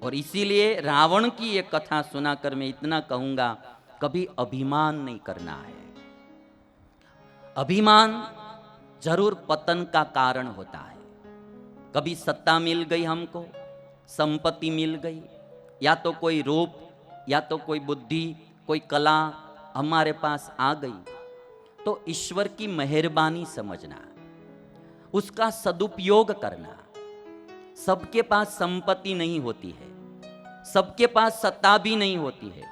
और इसीलिए रावण की ये कथा सुनाकर मैं इतना कहूंगा, कभी अभिमान नहीं करना है। अभिमान जरूर पतन का कारण होता है। कभी सत्ता मिल गई हमको, संपत्ति मिल गई, या तो कोई रूप, या तो कोई बुद्धि, कोई कला हमारे पास आ गई, तो ईश्वर की मेहरबानी समझना, उसका सदुपयोग करना। सबके पास संपत्ति नहीं होती है, सबके पास सत्ता भी नहीं होती है,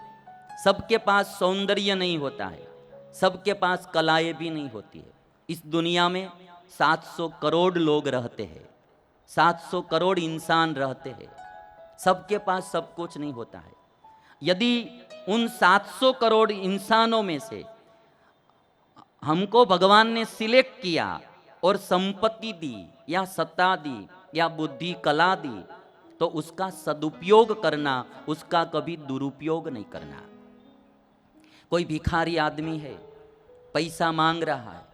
सबके पास सौंदर्य नहीं होता है, सबके पास कलाएं भी नहीं होती है। इस दुनिया में 700 करोड़ लोग रहते हैं, 700 करोड़ इंसान रहते हैं, सबके पास सब कुछ नहीं होता है। यदि उन 700 करोड़ इंसानों में से हमको भगवान ने सिलेक्ट किया और संपत्ति दी, या सत्ता दी, या बुद्धि कला दी, तो उसका सदुपयोग करना, उसका कभी दुरुपयोग नहीं करना। कोई भिखारी आदमी है, पैसा मांग रहा है,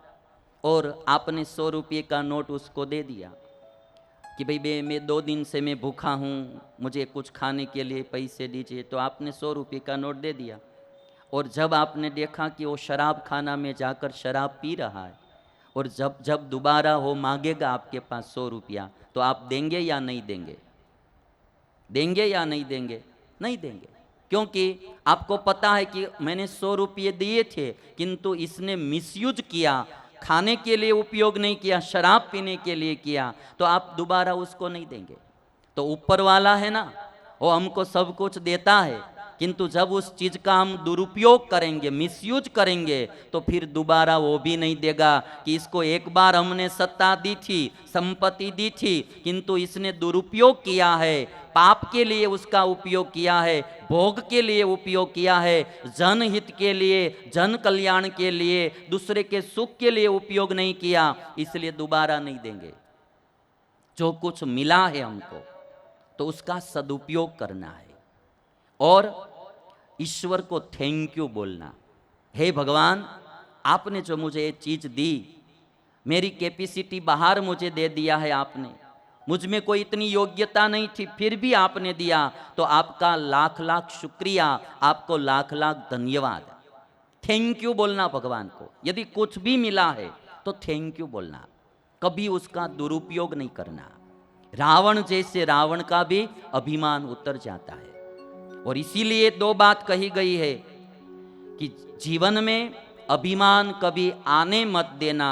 और आपने 100 रुपये का नोट उसको दे दिया कि भाई मैं 2 दिन से मैं भूखा हूँ, मुझे कुछ खाने के लिए पैसे दीजिए। तो आपने 100 रुपये का नोट दे दिया, और जब आपने देखा कि वो शराब खाना में जाकर शराब पी रहा है, और जब जब दोबारा वो मांगेगा आपके पास 100 रुपया, तो आप देंगे या नहीं देंगे? देंगे या नहीं देंगे? नहीं देंगे, क्योंकि आपको पता है कि मैंने 100 रुपये दिए थे, किंतु इसने मिसयूज किया, खाने के लिए उपयोग नहीं किया, शराब पीने के लिए किया, तो आप दोबारा उसको नहीं देंगे। तो ऊपर वाला है ना, वो हमको सब कुछ देता है, किंतु जब उस चीज का हम दुरुपयोग करेंगे, मिसयूज करेंगे, तो फिर दोबारा वो भी नहीं देगा कि इसको एक बार हमने सत्ता दी थी, संपत्ति दी थी, किंतु इसने दुरुपयोग किया है, पाप के लिए उसका उपयोग किया है, भोग के लिए उपयोग किया है, जनहित के लिए, जन कल्याण के लिए, दूसरे के सुख के लिए उपयोग नहीं किया, इसलिए दोबारा नहीं देंगे। जो कुछ मिला है हमको, तो उसका सदुपयोग करना है, और ईश्वर को थैंक यू बोलना। हे भगवान, आपने जो मुझे ये चीज दी, मेरी कैपेसिटी बाहर मुझे दे दिया है आपने, मुझ में कोई इतनी योग्यता नहीं थी, फिर भी आपने दिया, तो आपका लाख लाख शुक्रिया, आपको लाख लाख धन्यवाद। थैंक यू बोलना भगवान को। यदि कुछ भी मिला है तो थैंक यू बोलना, कभी उसका दुरुपयोग नहीं करना। रावण जैसे रावण का भी अभिमान उतर जाता है, और इसीलिए 2 बात कही गई है कि जीवन में अभिमान कभी आने मत देना,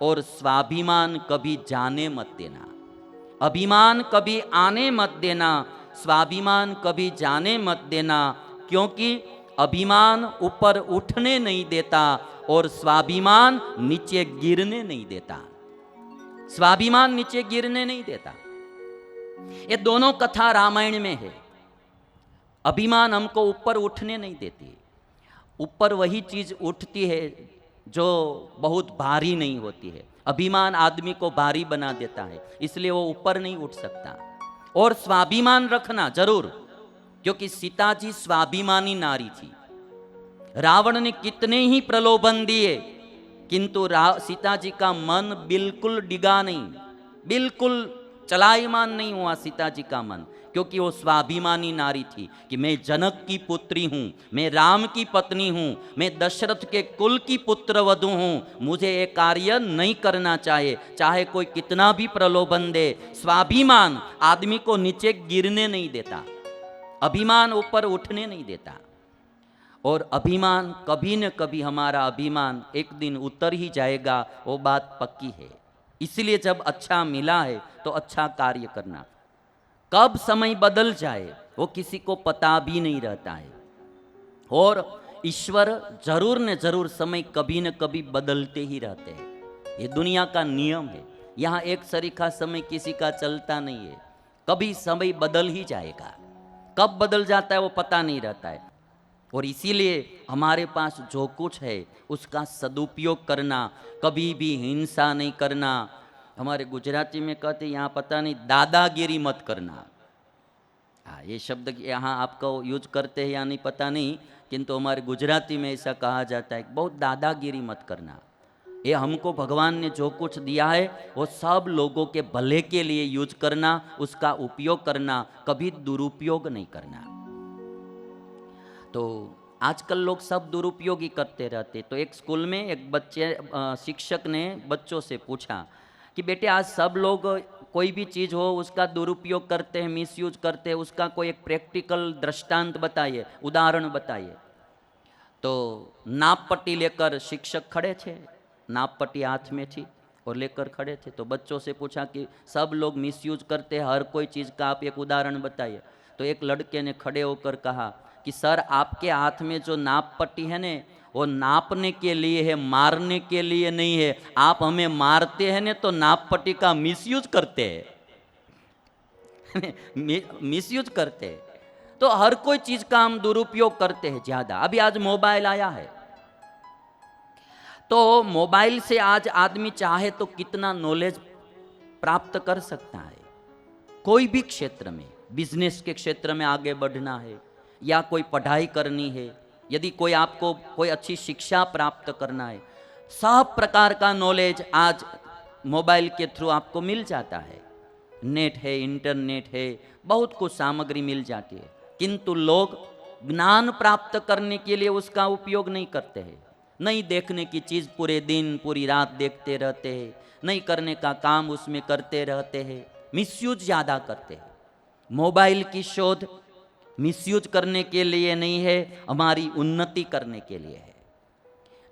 और स्वाभिमान कभी जाने मत देना। अभिमान कभी आने मत देना, स्वाभिमान कभी जाने मत देना, क्योंकि अभिमान ऊपर उठने नहीं देता, और स्वाभिमान नीचे गिरने नहीं देता। स्वाभिमान नीचे गिरने नहीं देता। ये दोनों कथा रामायण में है। अभिमान हमको ऊपर उठने नहीं देती, ऊपर वही चीज उठती है जो बहुत भारी नहीं होती है। अभिमान आदमी को भारी बना देता है, इसलिए वो ऊपर नहीं उठ सकता। और स्वाभिमान रखना जरूर, क्योंकि सीता जी स्वाभिमानी नारी थी। रावण ने कितने ही प्रलोभन दिए, किंतु सीता जी का मन बिल्कुल डिगा नहीं, बिल्कुल चलायमान नहीं हुआ सीता जी का मन, क्योंकि वो स्वाभिमानी नारी थी कि मैं जनक की पुत्री हूँ, मैं राम की पत्नी हूँ, मैं दशरथ के कुल की पुत्र वधू हूँ, मुझे ये कार्य नहीं करना चाहिए, चाहे कोई कितना भी प्रलोभन दे। स्वाभिमान आदमी को नीचे गिरने नहीं देता, अभिमान ऊपर उठने नहीं देता। और अभिमान कभी न कभी, हमारा अभिमान एक दिन उतर ही जाएगा, वो बात पक्की है। इसलिए जब अच्छा मिला है तो अच्छा कार्य करना। कब समय बदल जाए वो किसी को पता भी नहीं रहता है, और ईश्वर जरूर न जरूर समय कभी न कभी बदलते ही रहते हैं। ये दुनिया का नियम है, यहाँ एक सरीखा समय किसी का चलता नहीं है, कभी समय बदल ही जाएगा। कब बदल जाता है वो पता नहीं रहता है, और इसीलिए हमारे पास जो कुछ है उसका सदुपयोग करना, कभी भी हिंसा नहीं करना। हमारे गुजराती में कहते यहाँ पता नहीं दादागिरी मत करना। हाँ, ये शब्द यहाँ आपको यूज करते हैं या नहीं पता नहीं, किंतु हमारे गुजराती में ऐसा कहा जाता है, बहुत दादागिरी मत करना। ये हमको भगवान ने जो कुछ दिया है वो सब लोगों के भले के लिए यूज करना, उसका उपयोग करना, कभी दुरुपयोग नहीं करना। तो आजकल लोग सब दुरुपयोग ही करते रहते। तो एक स्कूल में एक शिक्षक ने बच्चों से पूछा कि बेटे आज सब लोग कोई भी चीज़ हो उसका दुरुपयोग करते हैं, मिसयूज करते हैं, उसका कोई एक प्रैक्टिकल दृष्टांत बताइए, उदाहरण बताइए। तो नाप पट्टी लेकर शिक्षक खड़े थे, नाप पट्टी हाथ में थी और लेकर खड़े थे। तो बच्चों से पूछा कि सब लोग मिसयूज करते हैं हर कोई चीज़ का, आप एक उदाहरण बताइए। तो एक लड़के ने खड़े होकर कहा कि सर आपके हाथ में जो नाप पट्टी है ने वो नापने के लिए है, मारने के लिए नहीं है। आप हमें मारते हैं ने तो नाप पट्टी का मिसयूज करते हैं मिसयूज करते हैं। तो हर कोई चीज का हम दुरुपयोग करते हैं ज्यादा। अभी आज मोबाइल आया है तो मोबाइल से आज आदमी चाहे तो कितना नॉलेज प्राप्त कर सकता है। कोई भी क्षेत्र में, बिजनेस के क्षेत्र में आगे बढ़ना है या कोई पढ़ाई करनी है, यदि कोई आपको कोई अच्छी शिक्षा प्राप्त करना है, सब प्रकार का नॉलेज आज मोबाइल के थ्रू आपको मिल जाता है। नेट है, इंटरनेट है, बहुत कुछ सामग्री मिल जाती है। किंतु लोग ज्ञान प्राप्त करने के लिए उसका उपयोग नहीं करते हैं। नहीं देखने की चीज़ पूरे दिन पूरी रात देखते रहते हैं, नहीं करने का काम उसमें करते रहते हैं, मिसयूज ज़्यादा करते हैं। मोबाइल की शोध मिसयूज करने के लिए नहीं है, हमारी उन्नति करने के लिए है।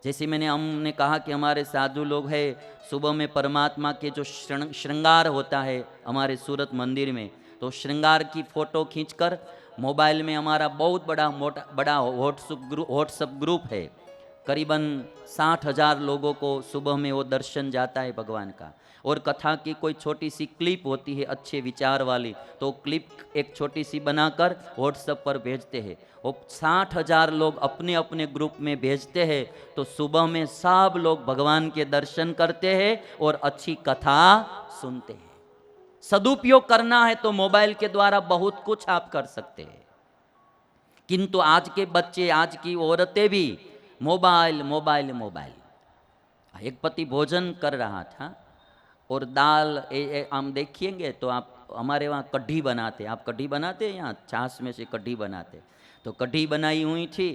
जैसे हमने कहा कि हमारे साधु लोग हैं, सुबह में परमात्मा के जो श्रृंगार होता है हमारे सूरत मंदिर में, तो श्रृंगार की फ़ोटो खींचकर मोबाइल में हमारा बहुत बड़ा व्हाट्सएप ग्रुप है। करीबन 60,000 लोगों को सुबह में वो दर्शन जाता है भगवान का। और कथा की कोई छोटी सी क्लिप होती है अच्छे विचार वाली, तो क्लिप एक छोटी सी बनाकर व्हाट्सएप पर भेजते हैं। वो 60,000 लोग अपने अपने ग्रुप में भेजते हैं। तो सुबह में सब लोग भगवान के दर्शन करते हैं और अच्छी कथा सुनते हैं। सदुपयोग करना है तो मोबाइल के द्वारा बहुत कुछ आप कर सकते हैं। किंतु आज के बच्चे, आज की औरतें भी मोबाइल मोबाइल मोबाइल। एक पति भोजन कर रहा था और दाल हम देखिएंगे तो आप हमारे वहाँ कढ़ी बनाते, आप कढ़ी बनाते हैं, यहाँ छाछ में से कढ़ी बनाते। तो कढ़ी बनाई हुई थी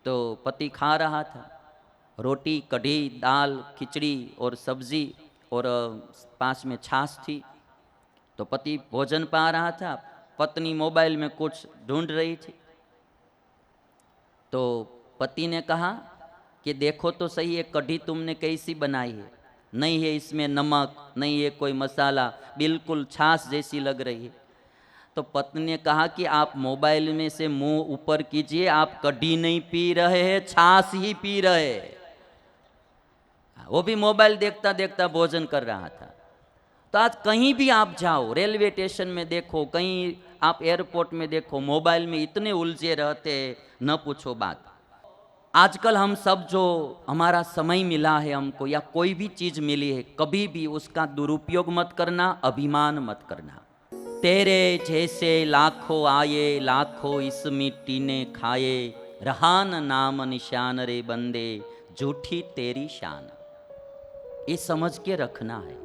तो पति खा रहा था, रोटी, कढ़ी, दाल, खिचड़ी और सब्जी और पास में छाछ थी। तो पति भोजन पा रहा था, पत्नी मोबाइल में कुछ ढूंढ रही थी। तो पति ने कहा कि देखो तो सही ये कढ़ी तुमने कैसी बनाई है, नहीं है इसमें नमक, नहीं है कोई मसाला, बिल्कुल छाछ जैसी लग रही है। तो पत्नी ने कहा कि आप मोबाइल में से मुंह ऊपर कीजिए, आप कढ़ी नहीं पी रहे हैं, छाछ ही पी रहे हैं। वो भी मोबाइल देखता देखता भोजन कर रहा था। तो आज कहीं भी आप जाओ, रेलवे स्टेशन में देखो, कहीं आप एयरपोर्ट में देखो, मोबाइल में इतने उलझे रहते हैं, न पूछो बात। आजकल हम सब जो हमारा समय मिला है हमको, या कोई भी चीज़ मिली है, कभी भी उसका दुरुपयोग मत करना, अभिमान मत करना। तेरे जैसे लाखों आए, लाखों इस मिट्टी ने खाए, रहा न नाम निशान रे बंदे, झूठी तेरी शान। ये समझ के रखना है।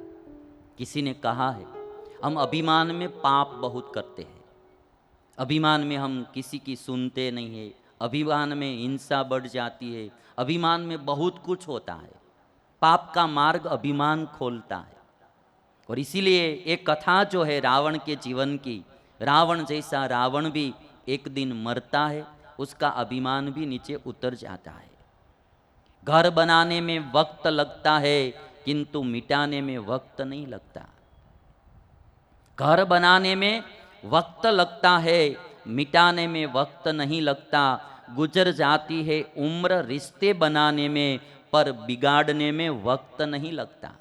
किसी ने कहा है हम अभिमान में पाप बहुत करते हैं, अभिमान में हम किसी की सुनते नहीं है, अभिमान में हिंसा बढ़ जाती है, अभिमान में बहुत कुछ होता है। पाप का मार्ग अभिमान खोलता है। और इसीलिए एक कथा जो है रावण के जीवन की, रावण जैसा रावण भी एक दिन मरता है, उसका अभिमान भी नीचे उतर जाता है। घर बनाने में वक्त लगता है किंतु मिटाने में वक्त नहीं लगता। घर बनाने में वक्त लगता है, मिटाने में वक्त नहीं लगता। गुजर जाती है उम्र रिश्ते बनाने में, पर बिगाड़ने में वक्त नहीं लगता।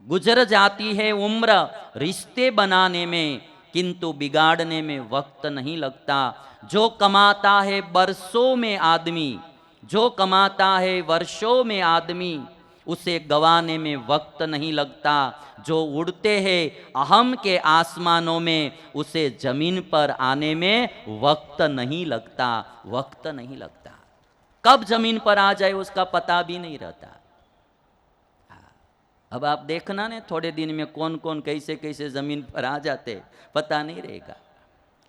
गुजर जाती है उम्र रिश्ते बनाने में, किंतु बिगाड़ने में वक्त नहीं लगता। जो कमाता है बरसों में आदमी, जो कमाता है वर्षों में आदमी, उसे गंवाने में वक्त नहीं लगता। जो उड़ते हैं अहम के आसमानों में, उसे जमीन पर आने में वक्त नहीं लगता, वक्त नहीं लगता। कब जमीन पर आ जाए उसका पता भी नहीं रहता। अब आप देखना ने थोड़े दिन में कौन कौन कैसे कैसे जमीन पर आ जाते, पता नहीं रहेगा।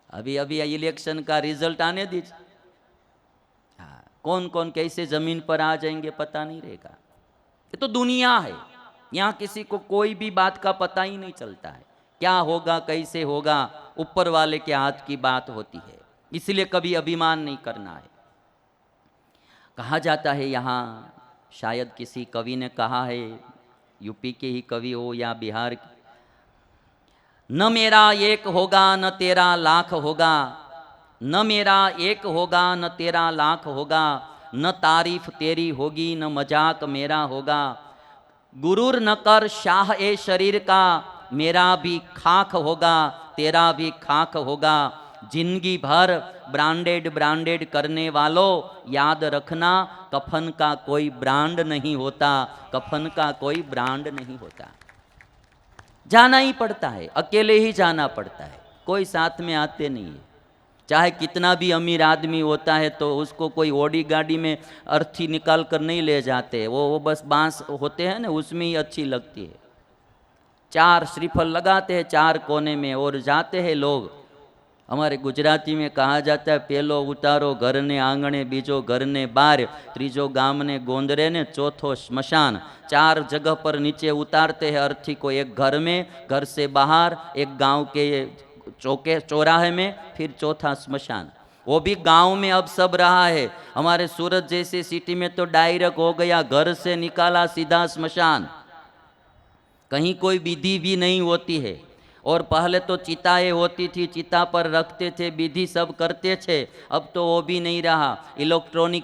अभी अभी इलेक्शन का रिजल्ट आने दीजिए, हाँ, कौन कौन कैसे जमीन पर आ जाएंगे पता नहीं रहेगा। ये तो दुनिया है, यहाँ किसी को कोई भी बात का पता ही नहीं चलता है, क्या होगा कैसे होगा, ऊपर वाले के हाथ की बात होती है। इसलिए कभी अभिमान नहीं करना है। कहा जाता है यहाँ, शायद किसी कवि ने कहा है, यूपी के ही कवि हो या बिहार के, न मेरा एक होगा न तेरा लाख होगा, न मेरा एक होगा न तेरा लाख होगा, न तारीफ तेरी होगी न मजाक मेरा होगा, गुरूर न कर शाह ए शरीर का, मेरा भी खाक होगा तेरा भी खाक होगा, जिंदगी भर ब्रांडेड ब्रांडेड करने वालों याद रखना, कफन का कोई ब्रांड नहीं होता, कफन का कोई ब्रांड नहीं होता। जाना ही पड़ता है, अकेले ही जाना पड़ता है, कोई साथ में आते नहीं है। चाहे कितना भी अमीर आदमी होता है तो उसको कोई ओडी गाड़ी में अर्थी निकाल कर नहीं ले जाते, वो बस बांस होते हैं ना, उसमें ही अच्छी लगती है। 4 श्रीफल लगाते हैं 4 कोने में और जाते हैं लोग। हमारे गुजराती में कहा जाता है, पहलो उतारो घर ने आंगणे, बीजो घर ने बार, त्रीजो गाम ने गोंदरे ने, चौथो स्मशान। 4 जगह पर नीचे उतारते हैं अर्थी को, एक घर में, घर से बाहर, एक गांव के चौके चौराहे में, फिर चौथा स्मशान। वो भी गांव में अब सब रहा है। हमारे सूरत जैसी सिटी में तो डायरेक्ट हो गया, घर से निकाला सीधा स्मशान, कहीं कोई विधि भी नहीं होती है। और पहले तो चिताएं होती थी, चिता पर रखते थे, विधि सब करते थे, अब तो वो भी नहीं रहा। इलेक्ट्रॉनिक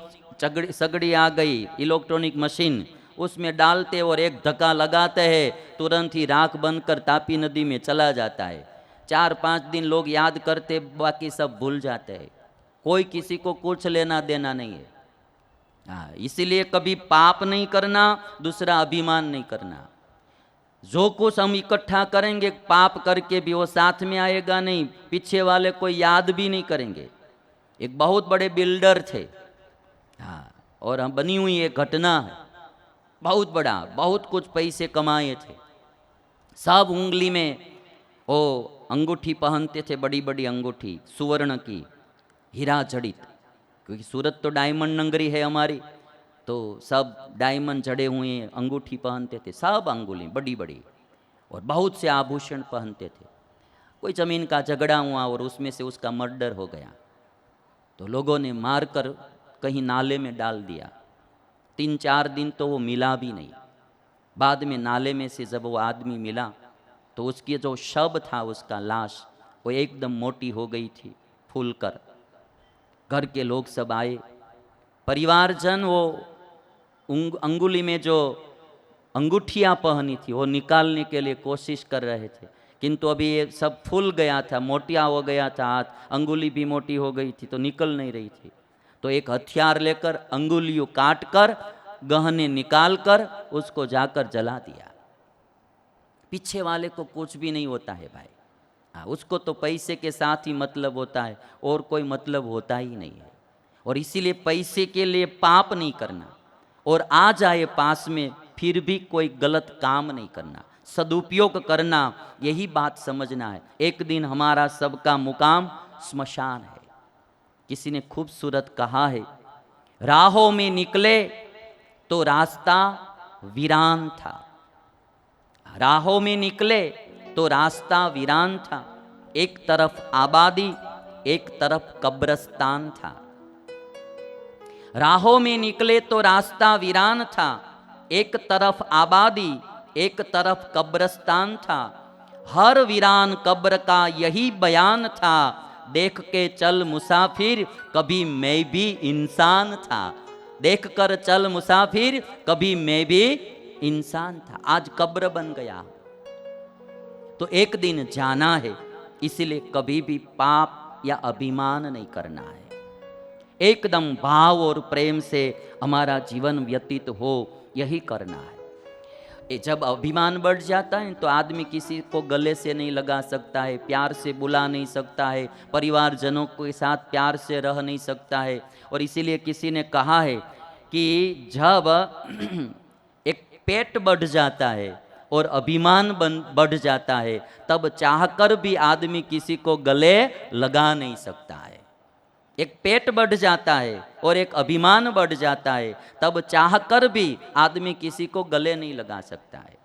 सगड़ी आ गई, इलेक्ट्रॉनिक मशीन, उसमें डालते और एक धक्का लगाते हैं, तुरंत ही राख बनकर तापी नदी में चला जाता है। 4-5 दिन लोग याद करते, बाकी सब भूल जाते हैं, कोई किसी को कुछ लेना देना नहीं है। हाँ, इसीलिए कभी पाप नहीं करना, दूसरा अभिमान नहीं करना। जो कुछ हम इकट्ठा करेंगे पाप करके भी वो साथ में आएगा नहीं, पीछे वाले को याद भी नहीं करेंगे। एक बहुत बड़े बिल्डर थे, हाँ, और हम बनी हुई एक घटना है, बहुत बड़ा, बहुत कुछ पैसे कमाए थे, सब उंगली में वो अंगूठी पहनते थे, बड़ी बड़ी अंगूठी सुवर्ण की, हीरा जड़ित, क्योंकि सूरत तो डायमंड नगरी है हमारी, तो सब डायमंड जड़े हुए अंगूठी पहनते थे, सब अंगुली बड़ी बड़ी, और बहुत से आभूषण पहनते थे। कोई ज़मीन का झगड़ा हुआ और उसमें से उसका मर्डर हो गया, तो लोगों ने मारकर कहीं नाले में डाल दिया। 3-4 दिन तो वो मिला भी नहीं। बाद में नाले में से जब वो आदमी मिला तो उसकी जो शव था, उसका लाश, वो एकदम मोटी हो गई थी, फूलकर। घर के लोग सब आए, परिवारजन वो अंगुली में जो अंगूठियाँ पहनी थी वो निकालने के लिए कोशिश कर रहे थे, किंतु अभी ये सब फूल गया था, मोटिया हो गया था हाथ, अंगुली भी मोटी हो गई थी, तो निकल नहीं रही थी। तो एक हथियार लेकर अंगुलियों काट कर, गहने निकाल कर उसको जाकर जला दिया। पीछे वाले को कुछ भी नहीं होता है भाई, हाँ, उसको तो पैसे के साथ ही मतलब होता है, और कोई मतलब होता ही नहीं है। और इसीलिए पैसे के लिए पाप नहीं करना, और आ जाए पास में फिर भी कोई गलत काम नहीं करना, सदुपयोग करना, यही बात समझना है। एक दिन हमारा सबका मुकाम स्मशान है। किसी ने खूबसूरत कहा है, राहों में निकले तो रास्ता वीरान था, राहों में निकले तो रास्ता वीरान था, एक तरफ आबादी एक तरफ कब्रिस्तान था। राहों में निकले तो रास्ता वीरान था, एक तरफ आबादी एक तरफ कब्रिस्तान था, हर वीरान कब्र का यही बयान था, देख के चल मुसाफिर कभी मैं भी इंसान था, देख कर चल मुसाफिर कभी मैं भी इंसान था। आज कब्र बन गया, तो एक दिन जाना है, इसलिए कभी भी पाप या अभिमान नहीं करना है। एकदम भाव और प्रेम से हमारा जीवन व्यतीत हो, यही करना है। जब अभिमान बढ़ जाता है तो आदमी किसी को गले से नहीं लगा सकता है, प्यार से बुला नहीं सकता है, परिवारजनों के साथ प्यार से रह नहीं सकता है। और इसीलिए किसी ने कहा है कि जब एक पेट बढ़ जाता है और अभिमान बढ़ जाता है, तब चाहकर भी आदमी किसी को गले लगा नहीं सकता है। एक पेट बढ़ जाता है और एक अभिमान बढ़ जाता है, तब चाहकर भी आदमी किसी को गले नहीं लगा सकता है।